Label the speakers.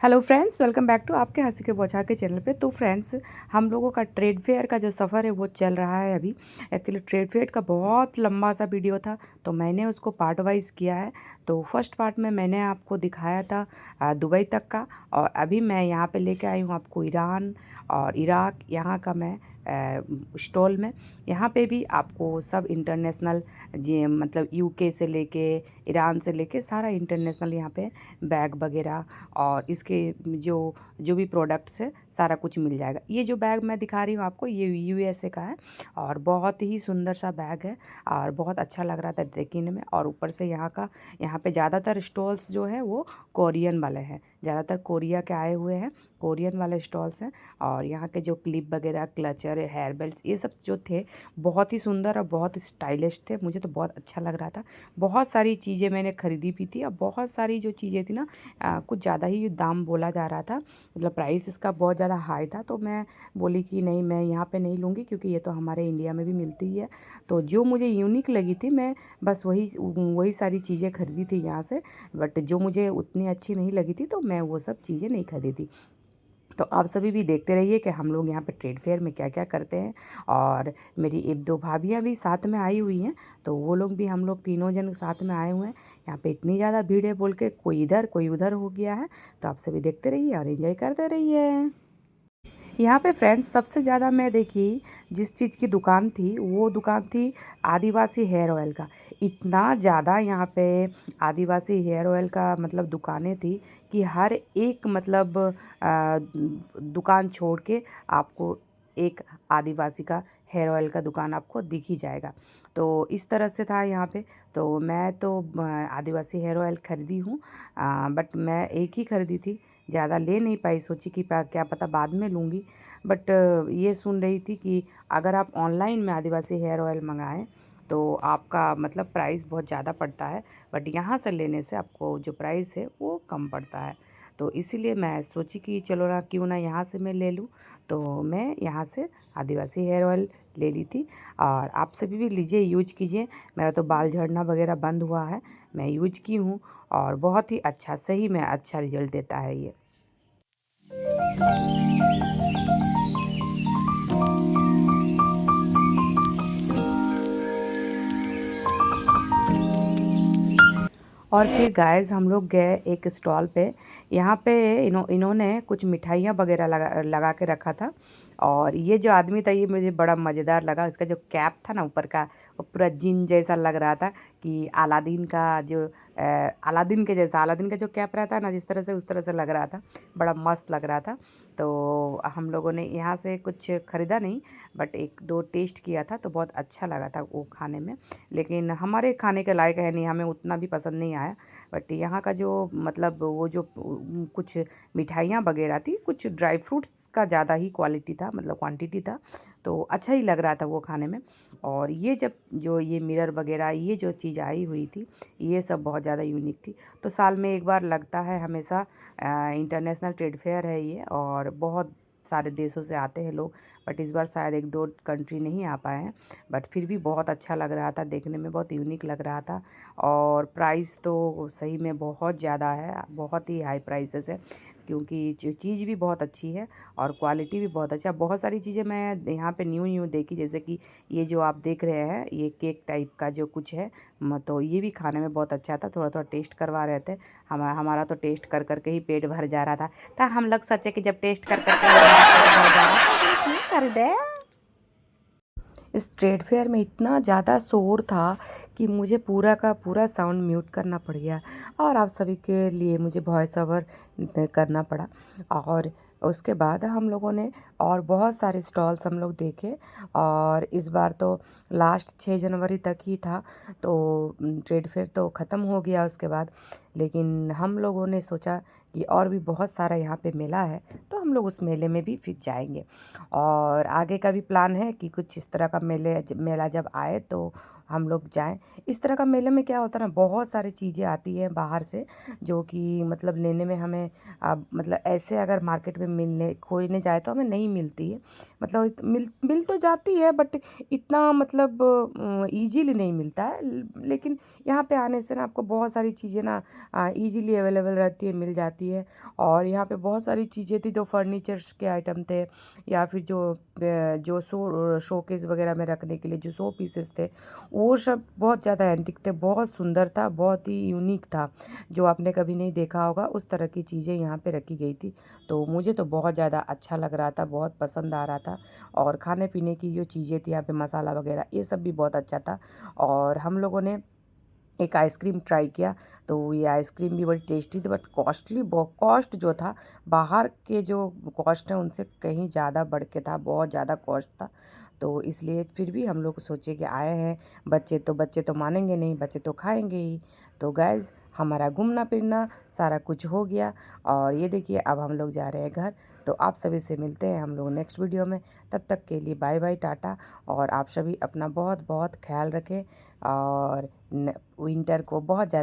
Speaker 1: Hello friends, welcome back to आपके हंसी के बौछार के चैनल पे। तो फ्रेंड्स, हम लोगों का ट्रेड फेयर का जो सफ़र है वो चल रहा है अभी। एक्चुअली ट्रेड फेयर का बहुत लंबा सा वीडियो था, तो मैंने उसको पार्ट वाइज किया है। तो फर्स्ट पार्ट में मैंने आपको दिखाया था दुबई तक का, और अभी मैं यहाँ पे लेके आई हूँ आपको ईरान और इराक यहाँ का मैं स्टॉल में। यहाँ पे भी आपको सब इंटरनेशनल जी मतलब यूके से लेके ईरान से लेके सारा इंटरनेशनल यहाँ पे बैग वगैरह और इसके जो जो भी प्रोडक्ट्स है सारा कुछ मिल जाएगा। ये जो बैग मैं दिखा रही हूँ आपको, ये यूएसए का है और बहुत ही सुंदर सा बैग है और बहुत अच्छा लग रहा था देखने में। और ऊपर से यहाँ पे ज़्यादातर स्टॉल्स जो है वो कोरियन वाले हैं, ज़्यादातर कोरिया के आए हुए हैं, कोरियन वाले स्टॉल्स हैं। और यहाँ के जो क्लिप वगैरह, क्लचर, हेयर बेल्ट्स, ये सब जो थे बहुत ही सुंदर और बहुत स्टाइलिश थे। मुझे तो बहुत अच्छा लग रहा था। बहुत सारी चीज़ें मैंने ख़रीदी भी थी और बहुत सारी जो चीज़ें थी ना, कुछ ज़्यादा ही दाम बोला जा रहा था, मतलब प्राइस इसका बहुत ज़्यादा हाई था। तो मैं बोली कि नहीं, मैं यहाँ पे नहीं लूँगी क्योंकि ये तो हमारे इंडिया में भी मिलती ही है। तो जो मुझे यूनिक लगी थी, मैं बस वही वही सारी चीज़ें खरीदी थी यहाँ से। बट जो मुझे उतनी अच्छी नहीं लगी थी तो मैं वो सब चीज़ें नहीं खरीदी। तो आप सभी भी देखते रहिए कि हम लोग यहाँ पे ट्रेड फेयर में क्या क्या करते हैं। और मेरी एक दो भाभियाँ भी साथ में आई हुई हैं, तो वो लोग भी, हम लोग तीनों जन साथ में आए हुए हैं। यहाँ पे इतनी ज़्यादा भीड़ है बोल के कोई इधर कोई उधर हो गया है। तो आप सभी देखते रहिए और एंजॉय करते रहिए। यहाँ पे फ्रेंड्स, सबसे ज़्यादा मैं देखी जिस चीज़ की दुकान थी, वो दुकान थी आदिवासी हेयर ऑयल का। इतना ज़्यादा यहाँ पे आदिवासी हेयर ऑयल का मतलब दुकानें थी कि हर एक मतलब दुकान छोड़ के आपको एक आदिवासी का हेयर ऑयल का दुकान आपको दिख ही जाएगा। तो इस तरह से था यहाँ पे। तो मैं तो आदिवासी हेयर ऑयल ख़रीदी हूँ, बट मैं एक ही ख़रीदी थी, ज़्यादा ले नहीं पाई। सोची कि क्या पता बाद में लूँगी। बट ये सुन रही थी कि अगर आप ऑनलाइन में आदिवासी हेयर ऑयल मंगाएं तो आपका मतलब प्राइस बहुत ज़्यादा पड़ता है, बट यहाँ से लेने से आपको जो प्राइस है वो कम पड़ता है। तो इसीलिए मैं सोची कि चलो ना, क्यों ना यहाँ से मैं ले लूँ। तो मैं यहाँ से आदिवासी हेयर ऑयल ले ली थी। और आप सभी भी लीजिए, यूज कीजिए। मेरा तो बाल झड़ना वगैरह बंद हुआ है, मैं यूज की हूँ और बहुत ही अच्छा, सही में अच्छा रिजल्ट देता है ये। और फिर गाइस, हम लोग गए एक स्टॉल पे। यहाँ पे इन्होंने कुछ मिठाइयाँ वगैरह लगा लगा के रखा था। और ये जो आदमी था, ये मुझे बड़ा मज़ेदार लगा। इसका जो कैप था ना ऊपर का, वो पूरा जिन जैसा लग रहा था कि अलादीन का जो अलादीन के जैसा, अलादीन का जो कैप रहता है ना, जिस तरह से, उस तरह से लग रहा था। बड़ा मस्त लग रहा था। तो हम लोगों ने यहाँ से कुछ ख़रीदा नहीं, बट एक दो टेस्ट किया था तो बहुत अच्छा लगा था वो खाने में। लेकिन हमारे खाने के लायक है नहीं, हमें उतना भी पसंद नहीं आया। बट यहाँ का जो मतलब वो जो कुछ मिठाइयाँ वगैरह थी, कुछ ड्राई फ्रूट्स का ज़्यादा ही क्वालिटी था, मतलब क्वांटिटी था। तो अच्छा ही लग रहा था वो खाने में। और ये जब जो ये मिरर वगैरह, ये जो चीज़ आई हुई थी, ये सब बहुत ज़्यादा यूनिक थी। तो साल में एक बार लगता है हमेशा, इंटरनेशनल ट्रेड फेयर है ये, और बहुत सारे देशों से आते हैं लोग। बट इस बार शायद एक दो कंट्री नहीं आ पाए हैं। बट फिर भी बहुत अच्छा लग रहा था, देखने में बहुत यूनिक लग रहा था। और प्राइस तो सही में बहुत ज़्यादा है, बहुत ही हाई प्राइसेस है, क्योंकि जो चीज़ भी बहुत अच्छी है और क्वालिटी भी बहुत अच्छा। बहुत सारी चीज़ें मैं यहाँ पे न्यू न्यू देखी, जैसे कि ये जो आप देख रहे हैं, ये केक टाइप का जो कुछ है, तो ये भी खाने में बहुत अच्छा था। थोड़ा थोड़ा टेस्ट करवा रहे थे। हमारा तो टेस्ट कर कर के ही पेट भर जा रहा था। हम लोग सोचे कि जब टेस्ट कर कर के हमारा पेट भर जा रहा है तो क्यों कर दे। इस ट्रेड फेयर में इतना ज़्यादा शोर था कि मुझे पूरा का पूरा साउंड म्यूट करना पड़ गया, और आप सभी के लिए मुझे वॉइस ओवर करना पड़ा। और उसके बाद हम लोगों ने और बहुत सारे स्टॉल्स हम लोग देखे। और इस बार तो लास्ट 6 जनवरी तक ही था, तो ट्रेड फेयर तो ख़त्म हो गया उसके बाद। लेकिन हम लोगों ने सोचा कि और भी बहुत सारा यहाँ पे मेला है, तो हम लोग उस मेले में भी फिर जाएंगे। और आगे का भी प्लान है कि कुछ इस तरह का मेला जब आए तो हम लोग जाएं। इस तरह का मेले में क्या होता है ना, बहुत सारी चीज़ें आती हैं बाहर से, जो कि मतलब लेने में हमें मतलब ऐसे अगर मार्केट में मिलने खोजने जाए तो हमें नहीं मिलती है। मतलब मिल मिल तो जाती है, बट इतना मतलब मतलब ईज़िली नहीं मिलता है लेकिन यहाँ पे आने से ना आपको बहुत सारी चीज़ें ना ईज़िली अवेलेबल रहती है, मिल जाती है। और यहाँ पे बहुत सारी चीज़ें थी जो फर्नीचर्स के आइटम थे या फिर जो शोकेस वगैरह में रखने के लिए जो शो पीसेस थे, वो सब बहुत ज़्यादा एंटीक थे, बहुत सुंदर था, बहुत ही यूनिक था, जो आपने कभी नहीं देखा होगा उस तरह की चीज़ें यहाँ पे रखी गई थी। तो मुझे तो बहुत ज़्यादा अच्छा लग रहा था, बहुत पसंद आ रहा था। और खाने-पीने की जो चीज़ें थी यहाँ पे मसाला वगैरह ये सब भी बहुत अच्छा था। और हम लोगों ने एक आइसक्रीम ट्राई किया, तो ये आइसक्रीम भी बड़ी टेस्टी थी बट कॉस्टली कॉस्ट जो था बाहर के जो कॉस्ट हैं उनसे कहीं ज़्यादा बढ़ के था, बहुत ज़्यादा कॉस्ट था। तो इसलिए फिर भी हम लोग सोचे कि आए हैं, बच्चे तो मानेंगे नहीं, बच्चे तो खाएँगे ही। तो गाइज़ हमारा घूमना-फिरना सारा कुछ हो गया और ये देखिए अब हम लोग जा रहे हैं घर। तो आप सभी से मिलते हैं हम लोग नेक्स्ट वीडियो में। तब तक के लिए बाय-बाय, टाटा। और आप सभी अपना बहुत-बहुत ख़्याल रखें और विंटर को बहुत ज़्यादा